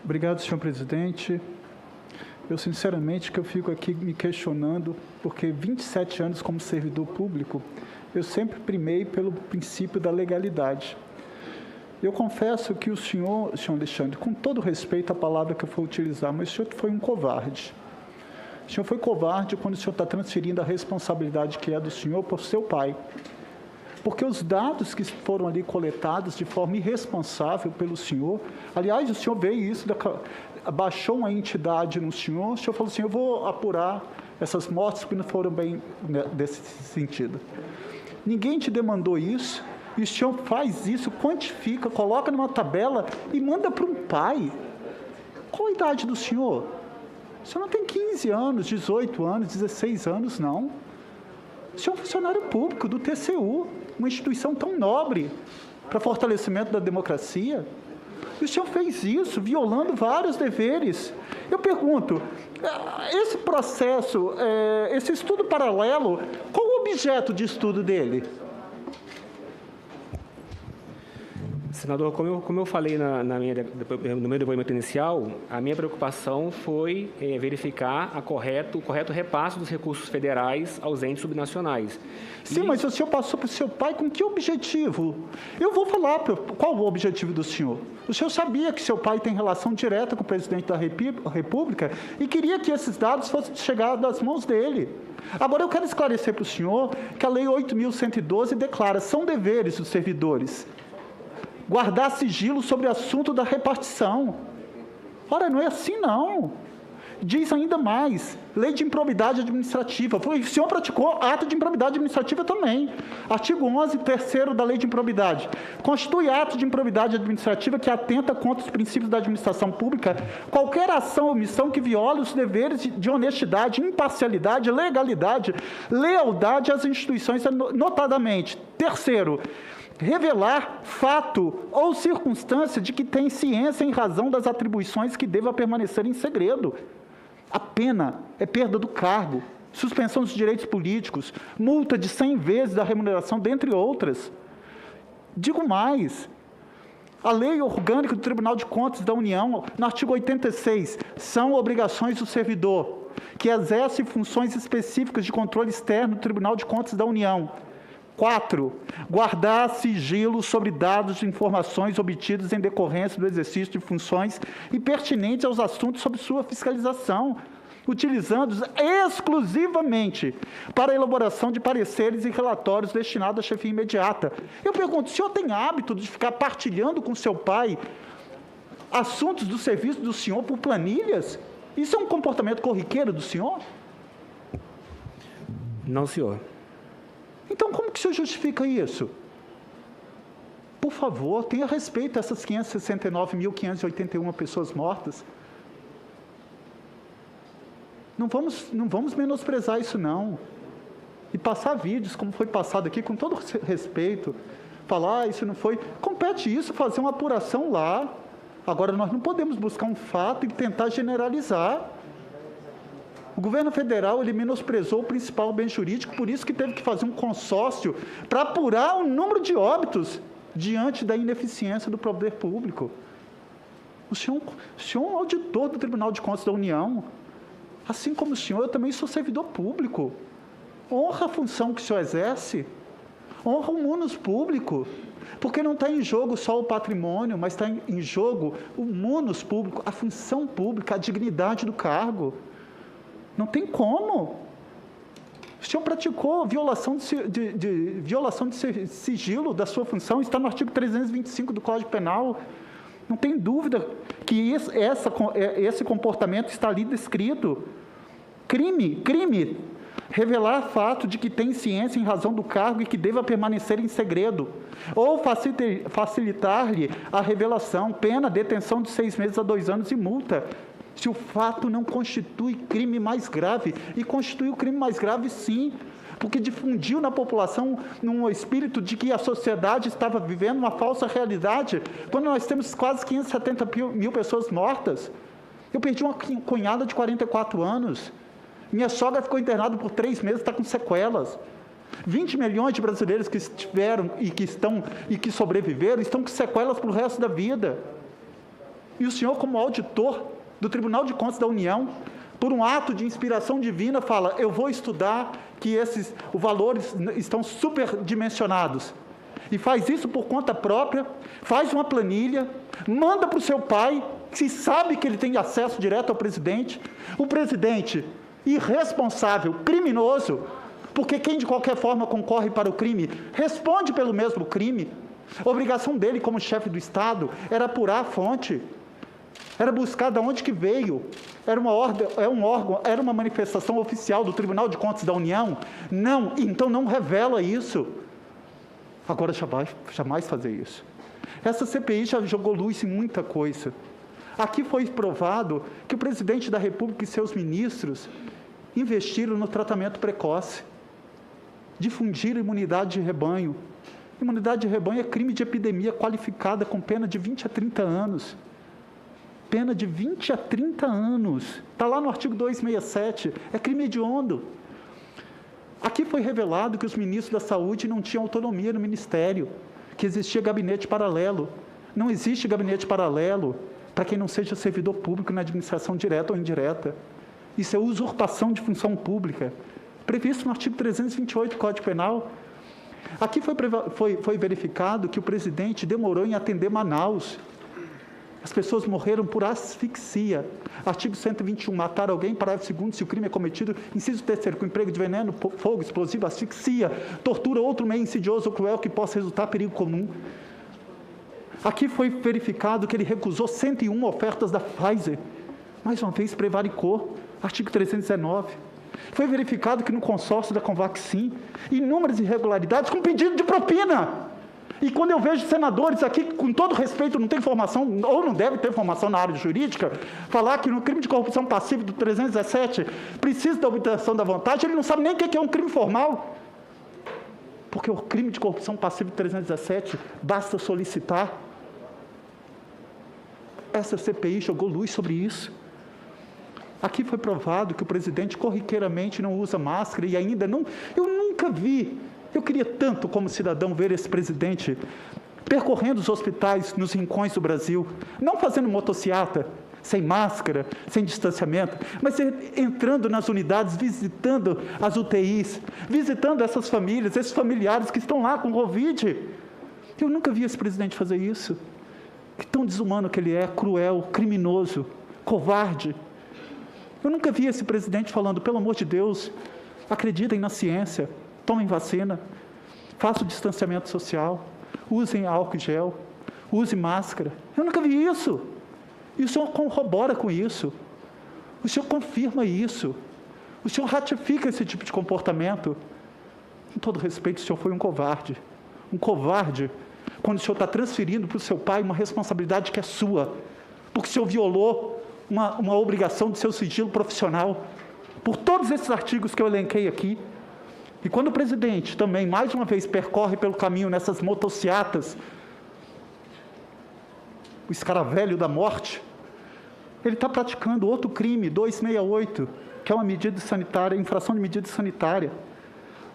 Obrigado, senhor presidente. Eu, sinceramente, que eu fico aqui me questionando, porque 27 anos como servidor público, eu sempre primei pelo princípio da legalidade. Eu confesso que o senhor Alexandre, com todo respeito à palavra que eu for utilizar, mas o senhor foi um covarde. O senhor foi covarde quando o senhor está transferindo a responsabilidade que é do senhor para o seu pai. Porque os dados que foram ali coletados de forma irresponsável pelo senhor, aliás, o senhor veio isso, baixou uma entidade no senhor, o senhor falou assim, eu vou apurar essas mortes que não foram bem desse sentido. Ninguém te demandou isso, e o senhor faz isso, quantifica, coloca numa tabela e manda para um pai. Qual a idade do senhor? O senhor não tem 15 anos, 18 anos, 16 anos, não. O senhor é um funcionário público do TCU, uma instituição tão nobre para fortalecimento da democracia. E o senhor fez isso, violando vários deveres. Eu pergunto, esse processo, esse estudo paralelo, qual o objeto de estudo dele? Senador, como eu falei no meu depoimento inicial, a minha preocupação foi verificar o correto repasse dos recursos federais aos entes subnacionais. Sim, mas o senhor passou para o seu pai com que objetivo? Eu vou falar qual o objetivo do senhor. O senhor sabia que seu pai tem relação direta com o presidente da República e queria que esses dados fossem chegar das mãos dele. Agora, eu quero esclarecer para o senhor que a Lei 8.112 declara, são deveres dos servidores guardar sigilo sobre o assunto da repartição. Ora, não é assim, não. Diz ainda mais, lei de improbidade administrativa. O senhor praticou ato de improbidade administrativa também. Artigo 11, 3º da lei de improbidade. Constitui ato de improbidade administrativa que atenta contra os princípios da administração pública qualquer ação ou omissão que viole os deveres de honestidade, imparcialidade, legalidade, lealdade às instituições, notadamente. 3º, revelar fato ou circunstância de que tem ciência em razão das atribuições que deva permanecer em segredo. A pena é perda do cargo, suspensão dos direitos políticos, multa de 100 vezes a remuneração, dentre outras. Digo mais, a Lei Orgânica do Tribunal de Contas da União, no artigo 86, são obrigações do servidor, que exerce funções específicas de controle externo do Tribunal de Contas da União. 4. Guardar sigilo sobre dados de informações obtidos em decorrência do exercício de funções e pertinentes aos assuntos sob sua fiscalização, utilizando-os exclusivamente para a elaboração de pareceres e relatórios destinados à chefia imediata. Eu pergunto, o senhor tem hábito de ficar partilhando com seu pai assuntos do serviço do senhor por planilhas? Isso é um comportamento corriqueiro do senhor? Não, senhor. Então, como que o senhor justifica isso? Por favor, tenha respeito a essas 569.581 pessoas mortas. Não vamos menosprezar isso, não. E passar vídeos, como foi passado aqui, com todo respeito, falar, isso não foi... Compete isso, fazer uma apuração lá. Agora, nós não podemos buscar um fato e tentar generalizar. O governo federal, ele menosprezou o principal bem jurídico, por isso que teve que fazer um consórcio para apurar o número de óbitos diante da ineficiência do poder público. O senhor é um auditor do Tribunal de Contas da União. Assim como o senhor, eu também sou servidor público. Honra a função que o senhor exerce. Honra o munus público. Porque não está em jogo só o patrimônio, mas está em jogo o munus público, a função pública, a dignidade do cargo. Não tem como. O senhor praticou violação de sigilo da sua função, está no artigo 325 do Código Penal. Não tem dúvida que esse comportamento está ali descrito. Crime. Revelar fato de que tem ciência em razão do cargo e que deva permanecer em segredo. Ou facilitar-lhe a revelação, pena, detenção de 6 meses a 2 anos e multa. Se o fato não constitui crime mais grave, e constitui o crime mais grave sim, porque difundiu na população um espírito de que a sociedade estava vivendo uma falsa realidade, quando nós temos quase 570 mil pessoas mortas. Eu perdi uma cunhada de 44 anos, minha sogra ficou internada por 3 meses, está com sequelas. 20 milhões de brasileiros que estiveram e que sobreviveram, estão com sequelas para o resto da vida. E o senhor, como auditor do Tribunal de Contas da União, por um ato de inspiração divina, fala, eu vou estudar que esses valores estão superdimensionados. E faz isso por conta própria, faz uma planilha, manda para o seu pai, que sabe que ele tem acesso direto ao presidente. O presidente, irresponsável, criminoso, porque quem de qualquer forma concorre para o crime, responde pelo mesmo crime. A obrigação dele como chefe do Estado era apurar a fonte, era buscar de onde que veio, era uma ordem, era uma manifestação oficial do Tribunal de Contas da União. Não, então não revela isso. Agora jamais fazer isso. Essa CPI já jogou luz em muita coisa. Aqui foi provado que o presidente da República e seus ministros investiram no tratamento precoce, difundiram imunidade de rebanho. Imunidade de rebanho é crime de epidemia qualificada com pena de 20 a 30 anos. Pena de 20 a 30 anos. Está lá no artigo 267. É crime hediondo. Aqui foi revelado que os ministros da Saúde não tinham autonomia no Ministério, que existia gabinete paralelo. Não existe gabinete paralelo para quem não seja servidor público na administração direta ou indireta. Isso é usurpação de função pública, previsto no artigo 328 do Código Penal. Aqui foi verificado que o presidente demorou em atender Manaus. As pessoas morreram por asfixia. Artigo 121, matar alguém, parágrafo 2º, se o crime é cometido, inciso 3º, com emprego de veneno, fogo, explosivo, asfixia, tortura ou outro meio insidioso ou cruel que possa resultar perigo comum. Aqui foi verificado que ele recusou 101 ofertas da Pfizer. Mais uma vez, prevaricou. Artigo 319. Foi verificado que no consórcio da Convaxin, inúmeras irregularidades com pedido de propina. E quando eu vejo senadores aqui, com todo respeito, não tem formação, ou não deve ter formação na área jurídica, falar que no crime de corrupção passiva do 317 precisa da obtenção da vontade, ele não sabe nem o que é um crime formal. Porque o crime de corrupção passiva do 317 basta solicitar. Essa CPI jogou luz sobre isso. Aqui foi provado que o presidente corriqueiramente não usa máscara e ainda não... Eu nunca vi... Eu queria tanto, como cidadão, ver esse presidente percorrendo os hospitais nos rincões do Brasil, não fazendo motociata, sem máscara, sem distanciamento, mas entrando nas unidades, visitando as UTIs, visitando essas famílias, esses familiares que estão lá com Covid. Eu nunca vi esse presidente fazer isso. Que tão desumano que ele é, cruel, criminoso, covarde. Eu nunca vi esse presidente falando, pelo amor de Deus, acreditem na ciência, tomem vacina, façam distanciamento social, usem álcool gel, usem máscara. Eu nunca vi isso. E o senhor corrobora com isso. O senhor confirma isso. O senhor ratifica esse tipo de comportamento. Com todo respeito, o senhor foi um covarde. Um covarde quando o senhor está transferindo para o seu pai uma responsabilidade que é sua. Porque o senhor violou uma obrigação do seu sigilo profissional. Por todos esses artigos que eu elenquei aqui. E quando o presidente também, mais uma vez, percorre pelo caminho nessas motociatas, o escaravelho da morte, ele está praticando outro crime, 268, que é uma medida sanitária, infração de medida sanitária.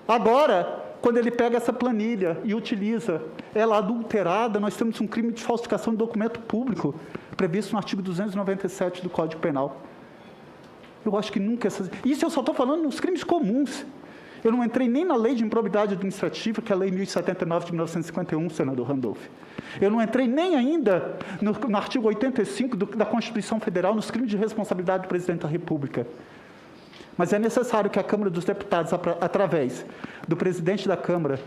Agora, quando ele pega essa planilha e utiliza ela adulterada, nós temos um crime de falsificação de documento público, previsto no artigo 297 do Código Penal. Eu acho que nunca... Isso eu só estou falando nos crimes comuns. Eu não entrei nem na lei de improbidade administrativa, que é a lei 1079 de 1951, senador Randolph. Eu não entrei nem ainda no artigo 85 da Constituição Federal, nos crimes de responsabilidade do presidente da República. Mas é necessário que a Câmara dos Deputados, através do presidente da Câmara,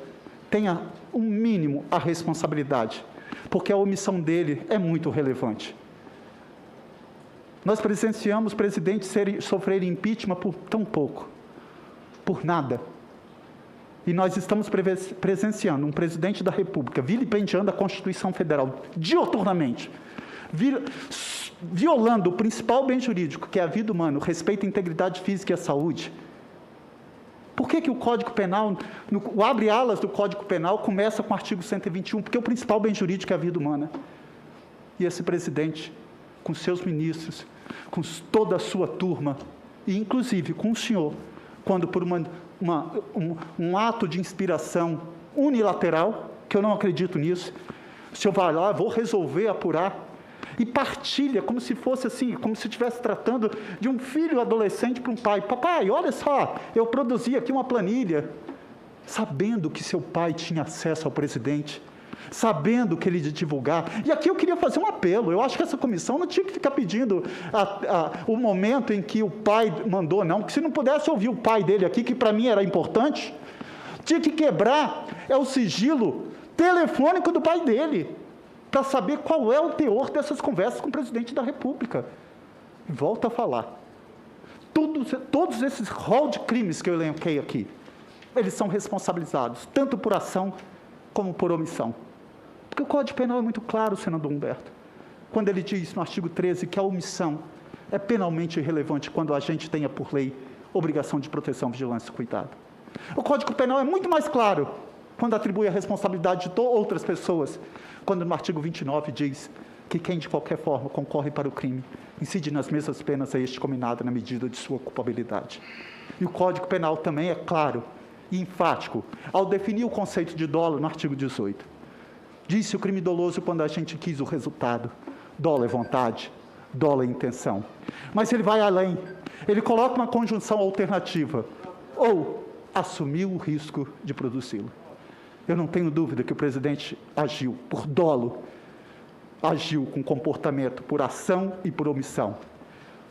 tenha um mínimo a responsabilidade, porque a omissão dele é muito relevante. Nós presenciamos presidentes sofrerem impeachment por tão pouco. Por nada. E nós estamos presenciando um presidente da República vilipendiando a Constituição Federal dioturnamente, violando o principal bem jurídico, que é a vida humana, o respeito à integridade física e à saúde. Por que o Código Penal, o abre-alas do Código Penal começa com o artigo 121? Porque o principal bem jurídico é a vida humana. E esse presidente, com seus ministros, com toda a sua turma, e inclusive com o senhor, quando por um ato de inspiração unilateral, que eu não acredito nisso, o senhor vai lá, vou resolver apurar, e partilha como se fosse assim, como se estivesse tratando de um filho adolescente para um pai. Papai, olha só, eu produzi aqui uma planilha, sabendo que seu pai tinha acesso ao presidente, sabendo que ele ia divulgar. E aqui eu queria fazer um apelo. Eu acho que essa comissão não tinha que ficar pedindo o momento em que o pai mandou, não. Porque se não pudesse ouvir o pai dele aqui, que para mim era importante, tinha que quebrar o sigilo telefônico do pai dele, para saber qual é o teor dessas conversas com o presidente da República. E volto a falar. Todos esses rol de crimes que eu elenquei aqui, eles são responsabilizados, tanto por ação como por omissão. Porque o Código Penal é muito claro, senador Humberto, quando ele diz no artigo 13 que a omissão é penalmente irrelevante quando a gente tenha, por lei, obrigação de proteção, vigilância e cuidado. O Código Penal é muito mais claro quando atribui a responsabilidade de outras pessoas, quando no artigo 29 diz que quem de qualquer forma concorre para o crime incide nas mesmas penas a este combinado na medida de sua culpabilidade. E o Código Penal também é claro e enfático ao definir o conceito de dolo no artigo 18. Disse o crime doloso quando a gente quis o resultado. Dolo é vontade, dolo é intenção. Mas ele vai além. Ele coloca uma conjunção alternativa. Ou assumiu o risco de produzi-lo. Eu não tenho dúvida que o presidente agiu por dolo, agiu com comportamento por ação e por omissão.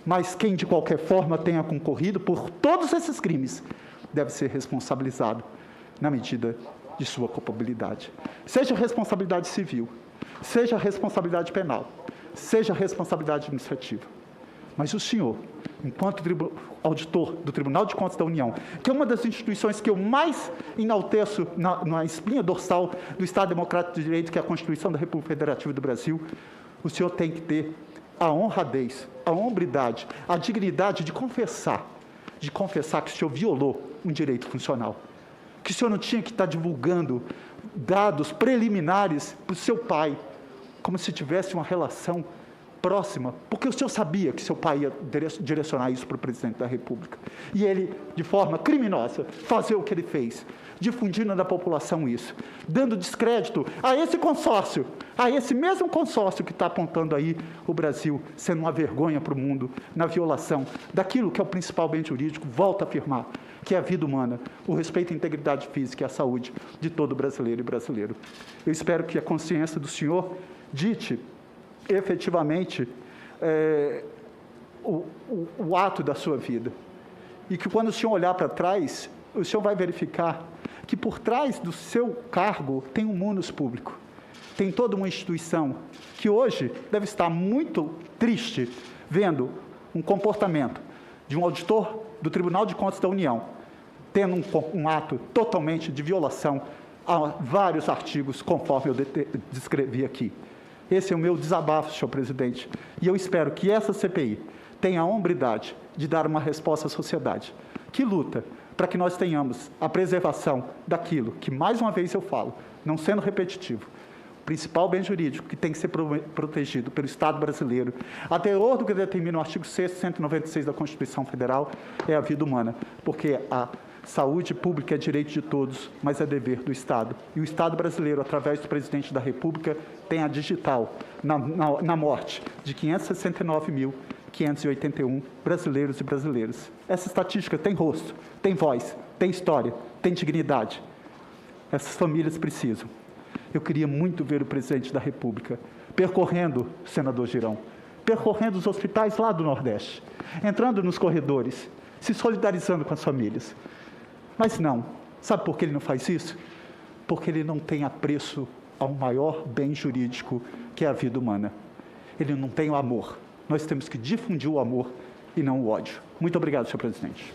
Mas quem de qualquer forma tenha concorrido por todos esses crimes deve ser responsabilizado na medida de sua culpabilidade. Seja responsabilidade civil, seja responsabilidade penal, seja responsabilidade administrativa. Mas o senhor, enquanto auditor do Tribunal de Contas da União, que é uma das instituições que eu mais enalteço na espinha dorsal do Estado Democrático de Direito, que é a Constituição da República Federativa do Brasil, o senhor tem que ter a honradez, a hombridade, a dignidade de confessar que o senhor violou um direito funcional, que o senhor não tinha que estar divulgando dados preliminares para o seu pai, como se tivesse uma relação próxima, porque o senhor sabia que seu pai ia direcionar isso para o presidente da República. E ele, de forma criminosa, fazer o que ele fez, difundindo na população isso, dando descrédito a esse consórcio, a esse mesmo consórcio que está apontando aí o Brasil, sendo uma vergonha para o mundo, na violação daquilo que é o principal bem jurídico, volta a afirmar, que é a vida humana, o respeito à integridade física e à saúde de todo brasileiro e brasileiro. Eu espero que a consciência do senhor dite efetivamente o ato da sua vida. E que quando o senhor olhar para trás, o senhor vai verificar que por trás do seu cargo tem um munus público, tem toda uma instituição que hoje deve estar muito triste vendo um comportamento de um auditor do Tribunal de Contas da União, tendo um ato totalmente de violação a vários artigos, conforme eu descrevi aqui. Esse é o meu desabafo, senhor presidente. E eu espero que essa CPI tenha a hombridade de dar uma resposta à sociedade, que luta para que nós tenhamos a preservação daquilo que, mais uma vez eu falo, não sendo repetitivo, o principal bem jurídico que tem que ser protegido pelo Estado brasileiro, a teor do que determina o artigo 6º, 196 da Constituição Federal, é a vida humana, porque a saúde pública é direito de todos, mas é dever do Estado. E o Estado brasileiro, através do presidente da República, tem a digital na morte de 569.581 brasileiros e brasileiras. Essa estatística tem rosto, tem voz, tem história, tem dignidade. Essas famílias precisam. Eu queria muito ver o presidente da República percorrendo, senador Girão, percorrendo os hospitais lá do Nordeste, entrando nos corredores, se solidarizando com as famílias. Mas não. Sabe por que ele não faz isso? Porque ele não tem apreço ao maior bem jurídico, que é a vida humana. Ele não tem o amor. Nós temos que difundir o amor e não o ódio. Muito obrigado, senhor presidente.